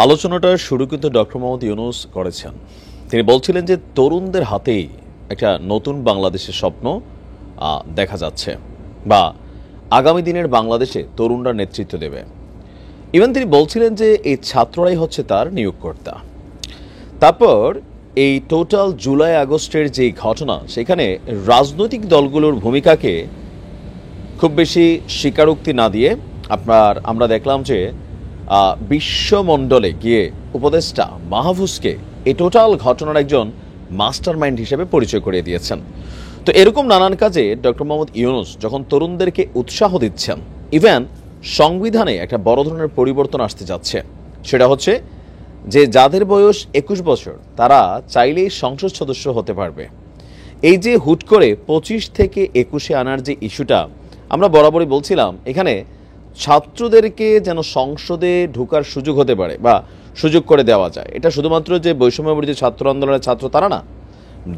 আলোচনাটা শুরু কিন্তু ডক্টর মোহাম্মদ ইউনূস করেছেন। তিনি বলছিলেন যে তরুণদের হাতেই একটা নতুন বাংলাদেশের স্বপ্ন দেখা যাচ্ছে, বা আগামী দিনের বাংলাদেশে তরুণরা নেতৃত্ব দেবে। ইভেন তিনি বলছিলেন যে এই ছাত্ররাই হচ্ছে তার নিয়োগকর্তা। তারপর এই টোটাল জুলাই আগস্টের যে ঘটনা, সেখানে রাজনৈতিক দলগুলোর ভূমিকাকে খুব বেশি স্বীকারোক্তি না দিয়ে আমরা দেখলাম যে বিশ্বমণ্ডলে গিয়ে উপদেষ্টা মাহফুজকে এই টোটাল ঘটনার একজন মাস্টার মাইন্ড হিসেবে পরিচয় করিয়ে দিয়েছেন। তো এরকম নানান কাজে ডক্টর মোহাম্মদ ইউনূস যখন তরুণদেরকে উৎসাহ দিচ্ছেন, ইভেন সংবিধানে একটা বড় ধরনের পরিবর্তন আসতে যাচ্ছে। সেটা হচ্ছে যে যাদের বয়স 21 বছর তারা চাইলেই সংসদ সদস্য হতে পারবে। এই যে হুট করে 25 থেকে 21-এ আনার যে ইস্যুটা, আমরা বরাবরই বলছিলাম এখানে ছাত্রদেরকে যেন সংসদে ঢোকার সুযোগ হতে পারে বা সুযোগ করে দেওয়া যায়। এটা শুধুমাত্র যে বৈষম্যবিরোধী ছাত্র আন্দোলনের ছাত্র তারা না,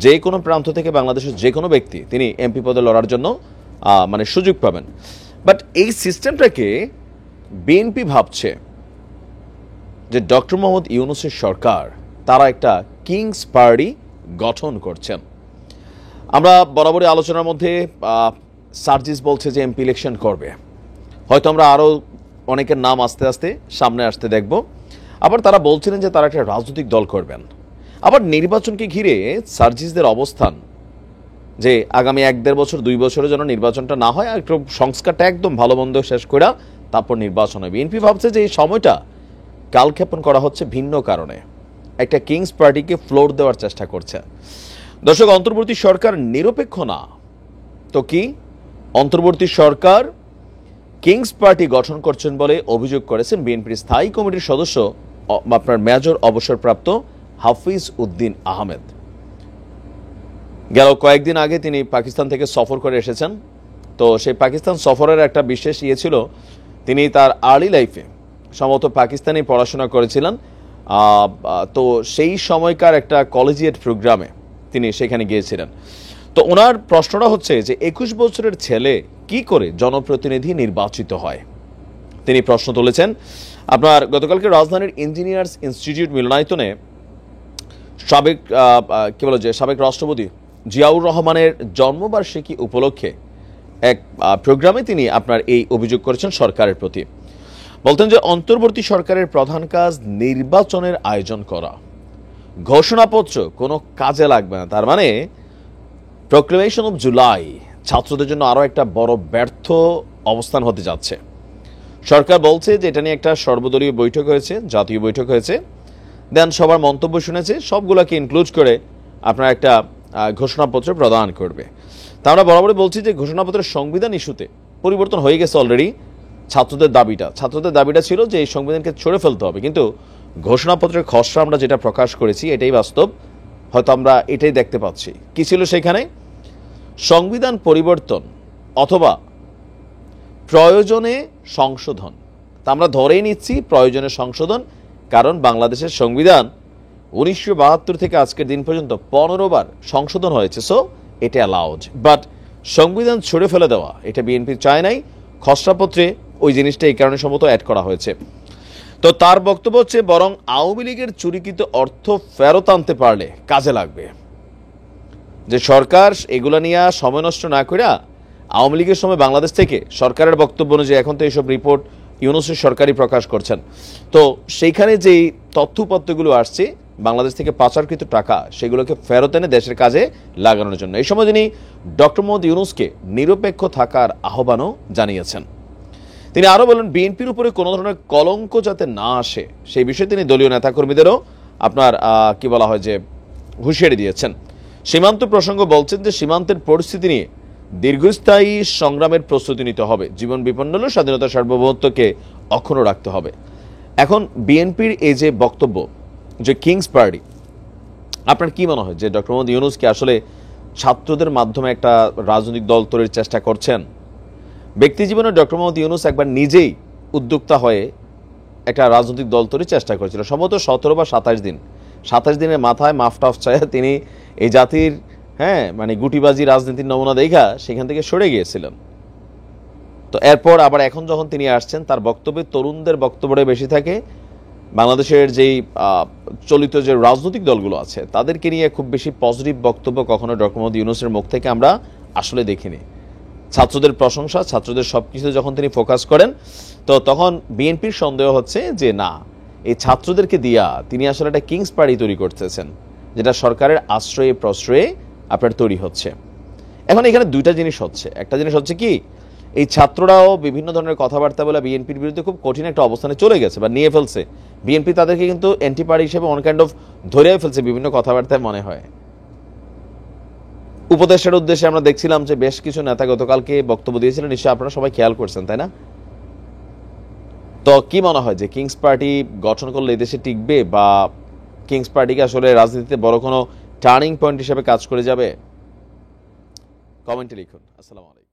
যে কোনো প্রান্ত থেকে বাংলাদেশের যে কোনো ব্যক্তি তিনি এমপি পদে লড়ার জন্য সুযোগ পাবেন। বাট এই সিস্টেমটাকে বিএনপি ভাবছে যে ডক্টর মোহাম্মদ ইউনূসের সরকার তারা একটা কিংস পার্টি গঠন করছেন। আমরা বরাবরই আলোচনার মধ্যে সার্জিস বলছে যে এমপি ইলেকশন করবে, হয়তো আমরা আরও অনেকের নাম আস্তে আস্তে সামনে আসতে দেখব। আবার তারা বলছিলেন যে তারা একটা রাজনৈতিক দল করবেন। আবার নির্বাচনকে ঘিরে সার্জিসদের অবস্থান যে আগামী 1-1.5 বছর 2 বছরের জন্য নির্বাচনটা না হয়, আর একটু সংস্কারটা একদম ভালো মন্দ শেষ করে তারপর নির্বাচন হয়। বিএনপি ভাবছে যে এই সময়টা কালক্ষেপণ করা হচ্ছে ভিন্ন কারণে, একটা কিংস পার্টিকে ফ্লোর দেওয়ার চেষ্টা করছে। দর্শক, অন্তর্বর্তী সরকার নিরপেক্ষ না তো কি? অন্তর্বর্তী সরকার কিংস পার্টি গঠন করছেন বলে অভিযোগ করেছেন বিএনপির স্থায়ী কমিটির সদস্য মেজর অবসরপ্রাপ্ত হাফিজ উদ্দিন আহমেদ। গেল কয়েকদিন আগে তিনি পাকিস্তান থেকে সফর করে এসেছেন। তো সেই পাকিস্তান সফরের একটা বিশেষ ছিল, তিনি তার আর্লি লাইফে সম্ভবত পাকিস্তানে পড়াশোনা করেছিলেন। তো সেই সময়কার একটা কলেজিয়েট প্রোগ্রামে তিনি সেখানে গিয়েছিলেন। তো ওনার প্রশ্নটা হচ্ছে যে 21 বছরের ছেলে কি করে জনপ্রতিনিধি নির্বাচিত হয়। তিনি প্রশ্ন তুলেছেন। গতকালকে রাজধানীর ইঞ্জিনিয়ার্স ইনস্টিটিউট মিলনায়তনে সাবেক রাষ্ট্রপতি জিয়াউর রহমানের জন্মবার্ষিকী উপলক্ষে এক প্রোগ্রামে তিনি এই অভিযোগ করেছেন সরকারের প্রতি। বলতেন যে অন্তর্বর্তী সরকারের প্রধান কাজ নির্বাচনের আয়োজন করা, ঘোষণাপত্র কোনো কাজে লাগবে না। তার মানে প্রক্লেমেশন অফ জুলাই ছাত্রদের জন্য আরও একটা বড় ব্যর্থ অবস্থান হতে যাচ্ছে। সরকার বলছে যে এটা নিয়ে একটা সর্বদলীয় বৈঠক হয়েছে, জাতীয় বৈঠক হয়েছে, দেন সবার মন্তব্য শুনেছে, সবগুলোকে ইনক্লুড করে আপনার একটা ঘোষণাপত্র প্রদান করবে। তা আমরা বরাবরই বলছি যে ঘোষণাপত্রের সংবিধান ইস্যুতে পরিবর্তন হয়ে গেছে অলরেডি। ছাত্রদের দাবিটা ছিল যে এই সংবিধানকে ছড়ে ফেলতে হবে, কিন্তু ঘোষণাপত্রের খসড়া আমরা যেটা প্রকাশ করেছি এটাই বাস্তব। হয়তো আমরা এটাই দেখতে পাচ্ছি। কি ছিল সেখানে? সংবিধান পরিবর্তন অথবা প্রয়োজনে সংশোধন। তা আমরা ধরেই নিচ্ছি প্রয়োজনে সংশোধন, কারণ বাংলাদেশের সংবিধান 1972 থেকে আজকের দিন পর্যন্ত 15 বার সংশোধন হয়েছে। সো এটা অ্যালাউড। বাট সংবিধান ছুড়ে ফেলে দেওয়া এটা বিএনপি চায় নাই। খসড়াপত্রে ওই জিনিসটা এই কারণে সম্ভবত অ্যাড করা হয়েছে। তো তার বক্তব্য হচ্ছে বরং আওয়ামী লীগের চুরিকৃত অর্থ ফেরত আনতে পারলে কাজে লাগবে। যে সরকার এগুলো নিয়ে সময় নষ্ট না করে আওয়ামী লীগের সময় বাংলাদেশ থেকে সরকারের বক্তব্য অনুযায়ী এখন তো এইসব রিপোর্ট ইউনূসের সরকারই প্রকাশ করছেন। তো সেইখানে যেই তথ্যপত্রগুলো আসছে বাংলাদেশ থেকে পাচারকৃত টাকা, সেগুলোকে ফেরত এনে দেশের কাজে লাগানোর জন্য। এই সময় তিনি ডক্টর মোহাম্মদ ইউনূসকে নিরপেক্ষ থাকার আহ্বানও জানিয়েছেন। তিনি আরও বলেন বিএনপির উপরে কোনো ধরনের কলঙ্ক যাতে না আসে সেই বিষয়ে তিনি দলীয় নেতাকর্মীদেরও হুঁশিয়ারি দিয়েছেন। সীমান্ত প্রসঙ্গ বলছেন যে সীমান্তের পরিস্থিতি নিয়ে দীর্ঘস্থায়ী সংগ্রামের প্রস্তুতি নিতে হবে, জীবন বিপন্ন হলেও স্বাধীনতা সার্বভৌমত্বকে অক্ষুণ্ণ রাখতে হবে। এখন বিএনপির এই যে বক্তব্য যে কিংস পার্টি, আপনার কি মনে হয় যে ডক্টর মোহাম্মদ ইউনূস কি আসলে ছাত্রদের মাধ্যমে একটা রাজনৈতিক দল তৈরির চেষ্টা করছেন? ব্যক্তি জীবনে ডক্টর মোহাম্মদ ইউনূস একবার নিজেই উদ্যোক্তা হয়ে একটা রাজনৈতিক দল তৈরির চেষ্টা করেছিল, সম্ভবত 17 বা 27 দিনের মাথায় মাফটাফ চায় তিনি এই জাতির গুটিবাজি রাজনীতির নমুনা দেখা সেখান থেকে সরে গিয়েছিলেন। তো এরপর আবার এখন যখন তিনি আসছেন তার বক্তব্যে তরুণদের বক্তব্যটা বেশি থাকে, বাংলাদেশের যেই চলিত যে রাজনৈতিক দলগুলো আছে তাদেরকে নিয়ে খুব বেশি পজিটিভ বক্তব্য কখনো ডক্টর মোহাম্মদ ইউনূসের মুখ থেকে আমরা আসলে দেখিনি। ছাত্রদের প্রশংসা, ছাত্রদের সবকিছু যখন তিনি ফোকাস করেন, তো তখন বিএনপির সন্দেহ হচ্ছে যে না, এই ছাত্রদেরকে দিয়া তিনি আসলে একটা কিংস পার্টি তৈরি করতেছেন, যেটা সরকারের আশ্রয়ে প্রশ্রয়ে আপনার তৈরি হচ্ছে। এখন এখানে দুইটা জিনিস হচ্ছে। একটা জিনিস হচ্ছে কি, এই ছাত্ররাও বিভিন্ন ধরনের কথাবার্তা বলে বিএনপির বিরুদ্ধে খুব কঠিন একটা অবস্থানে চলে গেছে বা নিয়ে ফেলছে। বিএনপি তাদেরকে কিন্তু অ্যান্টি পার্টি হিসেবে অন কাইন্ড অফ ধরেও ফেলছে বিভিন্ন কথাবার্তায় মনে হয়। উপদেশের উদ্দেশ্যে আমরা দেখছিলাম যে বেশ কিছু নেতা গতকালকে বক্তব্য দিয়েছিলেন, নিশ্চয়ই আপনারা সবাই খেয়াল করছেন, তাই না? তো কি মনে হয় যে কিংস পার্টি গঠন করলে এদেশে টিকবে, বা কিংস পার্টিকে আসলে রাজনীতিতে বড় কোনো টার্নিং পয়েন্ট হিসেবে কাজ করে যাবে? কমেন্টে লিখুন। আসসালামু আলাইকুম।